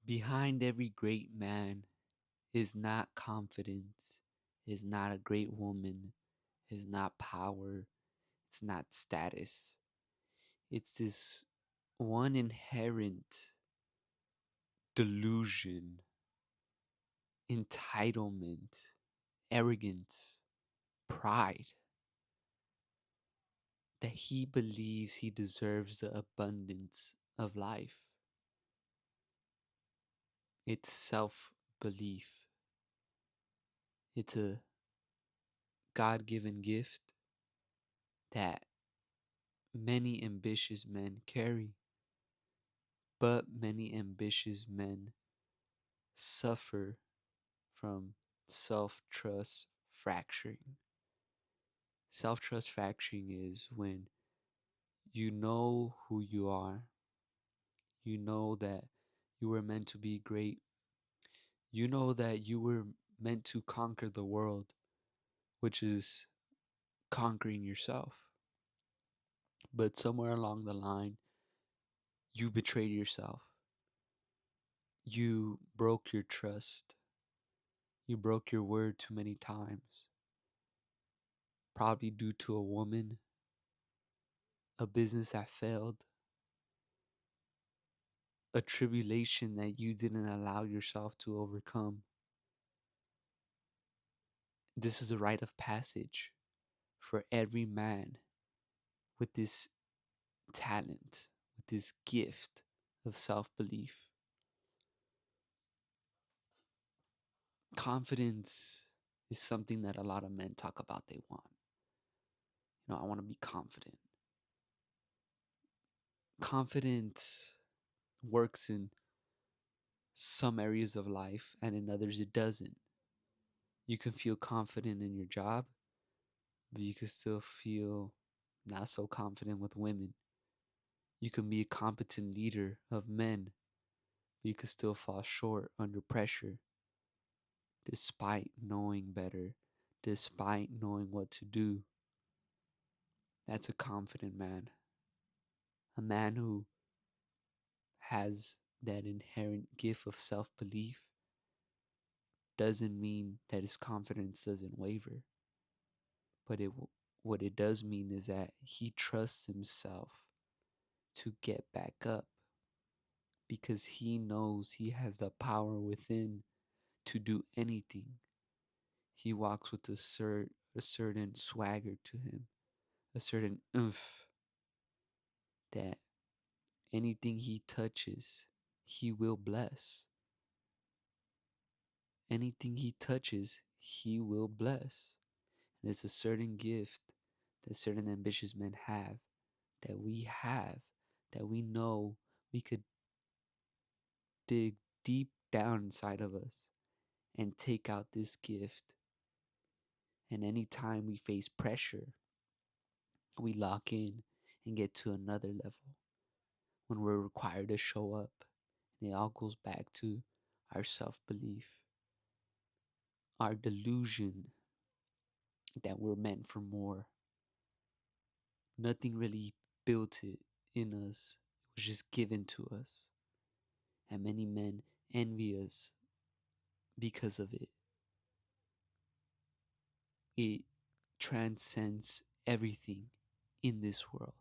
Behind every great man is not confidence, is not a great woman, is not power, it's not status. It's this one inherent delusion, entitlement, arrogance, pride that he believes he deserves the abundance of life. It's self belief. It's a God given gift that many ambitious men carry, but many ambitious men suffer from self trust fracturing. Self trust fracturing is when you know who you are, you know that you were meant to be great, you know that you were meant to conquer the world, which is conquering yourself. But somewhere along the line, you betrayed yourself. You broke your trust. You broke your word too many times. Probably due to a woman, a business that failed, a tribulation that you didn't allow yourself to overcome. This is a rite of passage for every man with this talent, with this gift of self belief. Confidence is something that a lot of men talk about they want. I want to be confident. Confidence works in some areas of life and in others it doesn't. You can feel confident in your job, but you can still feel not so confident with women. You can be a competent leader of men, but you can still fall short under pressure despite knowing better, despite knowing what to do. That's a confident man. A man who has that inherent gift of self belief doesn't mean that his confidence doesn't waver. But what it does mean is that he trusts himself to get back up because he knows he has the power within to do anything. He walks with a certain swagger to him, a certain oomph that anything he touches, he will bless. Anything he touches, he will bless. And it's a certain gift that certain ambitious men have, that we have, that we know we could dig deep down inside of us and take out this gift. And anytime we face pressure, we lock in and get to another level when we're required to show up. And it all goes back to our self belief, our delusion that we're meant for more. Nothing really built it in us, it was just given to us. And many men envy us because of it. It transcends everything in this world.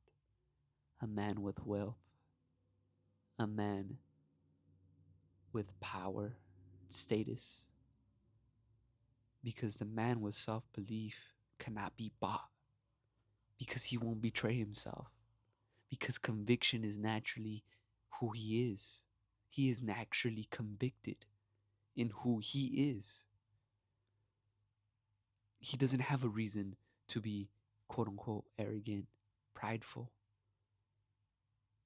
A man with wealth, a man with power, status. Because the man with self belief cannot be bought. Because he won't betray himself. Because conviction is naturally who he is. He is naturally convicted in who he is. He doesn't have a reason to be quote unquote arrogant, prideful.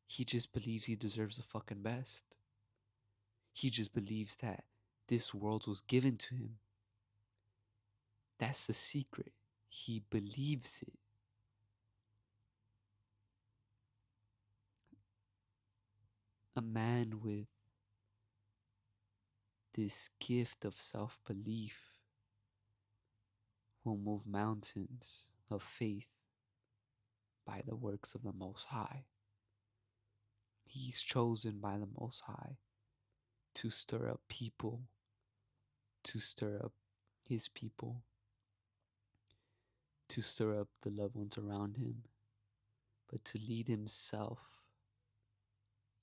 He just believes he deserves the fucking best. He just believes that this world was given to him. That's the secret. He believes it. A man with this gift of self belief will move mountains of faith by the works of the Most High. He's chosen by the Most High. to stir up people, to stir up his people, to stir up the loved ones around him, but to lead himself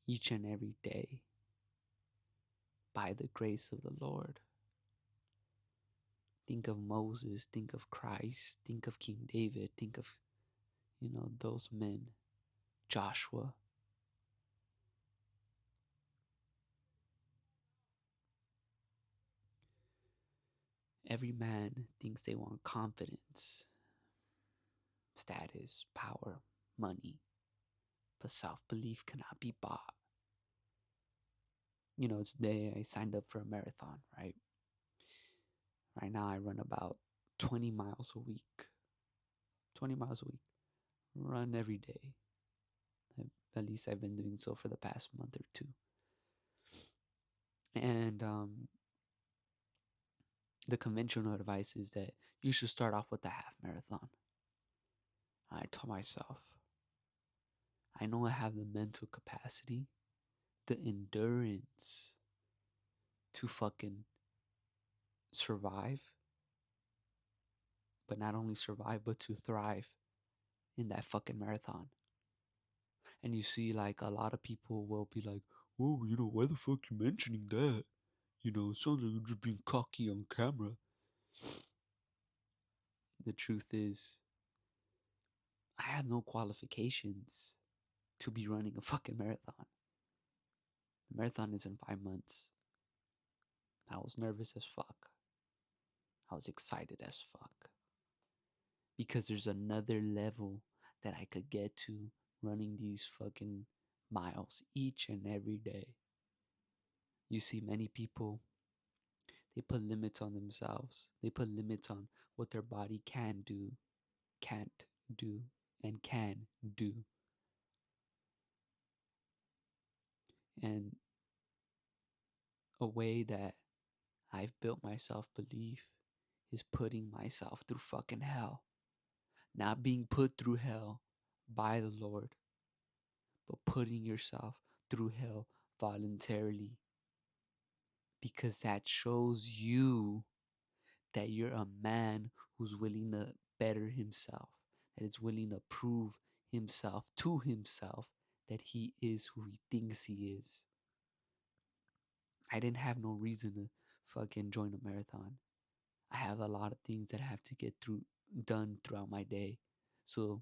each and every day by the grace of the Lord. Think of Moses, think of Christ, think of King David, think of, those men, Joshua. Every man thinks they want confidence, status, power, money, but self belief cannot be bought. Today I signed up for a marathon, right? Right now I run about 20 miles a week. 20 miles a week. Run every day. At least I've been doing so for the past month or two. And the conventional advice is that you should start off with a half marathon. I told myself, I know I have the mental capacity, the endurance to fucking survive, but not only survive, but to thrive in that fucking marathon. And you see, like, a lot of people will be like, oh, why the fuck you mentioning that? It sounds like you're just being cocky on camera. The truth is, I have no qualifications to be running a fucking marathon. The marathon is in 5 months. I was nervous as fuck. I was excited as fuck. Because there's another level that I could get to running these fucking miles each and every day. You see, many people, they put limits on themselves. They put limits on what their body can do, can't do, and can do. And a way that I've built my self belief is putting myself through fucking hell. Not being put through hell by the Lord, but putting yourself through hell voluntarily. Because that shows you that you're a man who's willing to better himself, that is willing to prove himself to himself that he is who he thinks he is. I didn't have no reason to fucking join a marathon. I have a lot of things that I have to get done throughout my day. So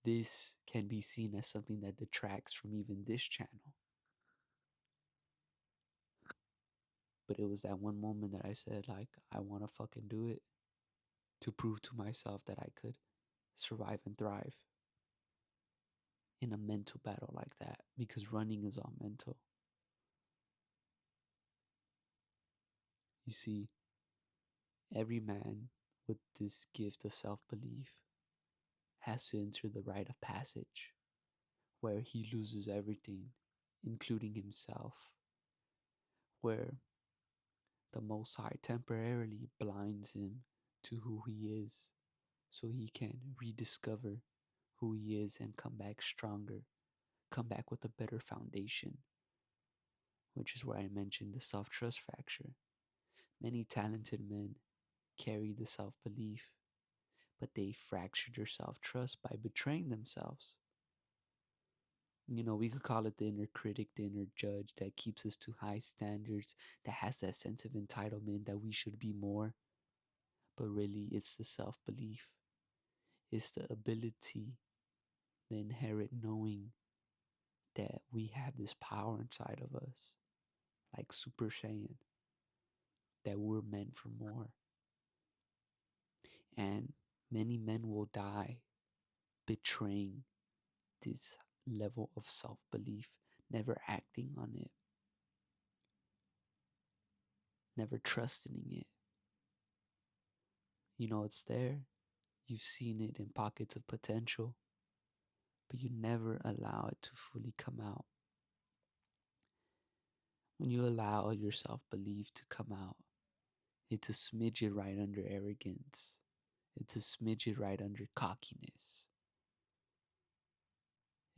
this can be seen as something that detracts from even this channel. But it was that one moment that I said, like, I want to fucking do it to prove to myself that I could survive and thrive in a mental battle like that, because running is all mental. You see, every man with this gift of self belief has to enter the rite of passage where he loses everything, including himself, where the Most High temporarily blinds him to who he is so he can rediscover who he is and come back stronger, come back with a better foundation, which is where I mentioned the self-trust fracture. Many talented men carry the self-belief, but they fractured their self-trust by betraying themselves. We could call it the inner critic, the inner judge that keeps us to high standards, that has that sense of entitlement that we should be more. But really, it's the self-belief. It's the ability, the inherent knowing that we have this power inside of us, like Super Saiyan, that we're meant for more. And many men will die betraying this level of self-belief, never acting on it, never trusting it. It's there. You've seen it in pockets of potential, but you never allow it to fully come out. When you allow your self-belief to come out, it's a smidget right under arrogance. It's a smidget right under cockiness.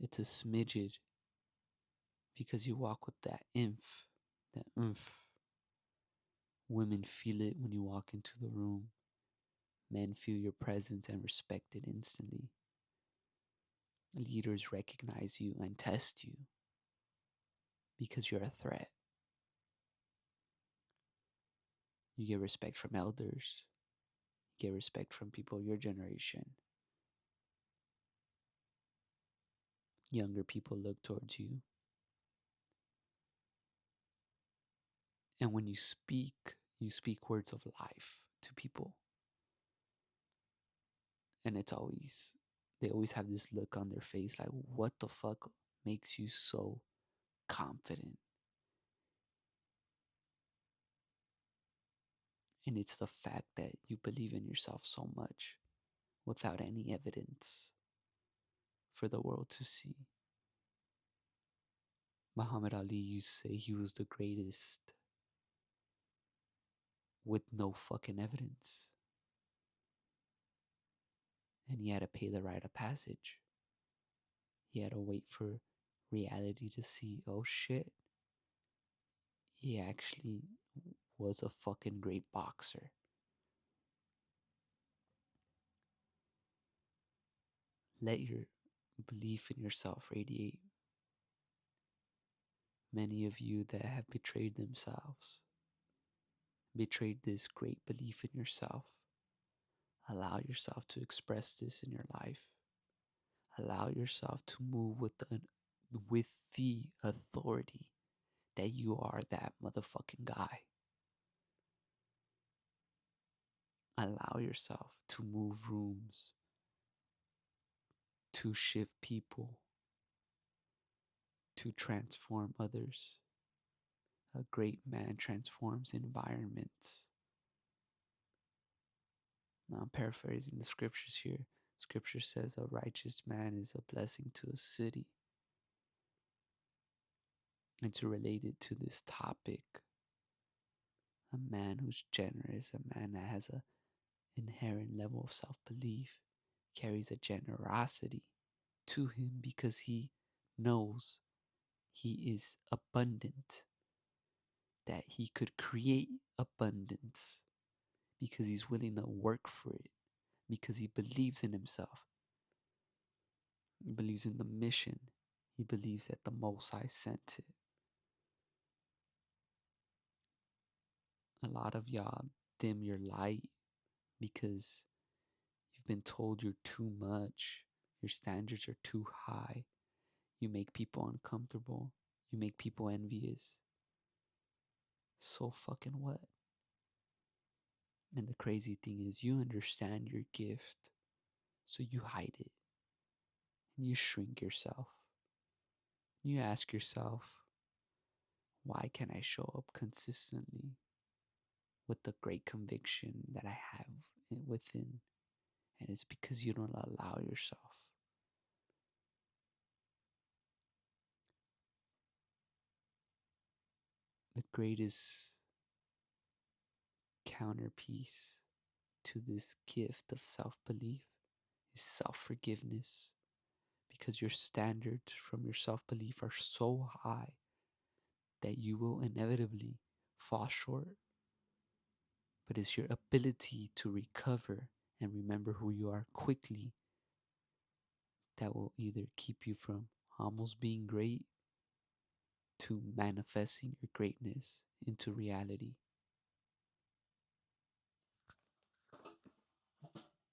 It's a smidget because you walk with that inf, that oomph. Women feel it when you walk into the room. Men feel your presence and respect it instantly. Leaders recognize you and test you because you're a threat. You get respect from elders, you get respect from people your generation. Younger people look towards you. And when you speak words of life to people. And they always have this look on their face like, what the fuck makes you so confident? And it's the fact that you believe in yourself so much without any evidence for the world to see. Muhammad Ali used to say he was the greatest with no fucking evidence. And he had to pay the rite of passage. He had to wait for reality to see, oh shit, he actually was a fucking great boxer. Let your belief in yourself radiate. Many of you that have betrayed themselves, betrayed this great belief in yourself, allow yourself to express this in your life. Allow yourself to move with the authority that you are that motherfucking guy. Allow yourself to move rooms, to shift people, to transform others. A great man transforms environments. Now, I'm paraphrasing the scriptures here. Scripture says a righteous man is a blessing to a city. And to relate it to this topic, a man who's generous, a man that has an inherent level of self belief, carries a generosity to him because he knows he is abundant, that he could create abundance because he's willing to work for it, because he believes in himself. He believes in the mission. He believes that the Most High sent it. A lot of y'all dim your light because you've been told you're too much. Your standards are too high. You make people uncomfortable. You make people envious. So fucking what? And the crazy thing is, you understand your gift, so you hide it. And you shrink yourself. You ask yourself, why can't I show up consistently with the great conviction that I have within? And it's because you don't allow yourself. The greatest counterpiece to this gift of self belief is self forgiveness, because your standards from your self belief are so high that you will inevitably fall short. But it's your ability to recover and remember who you are quickly that will either keep you from almost being great to manifesting your greatness into reality.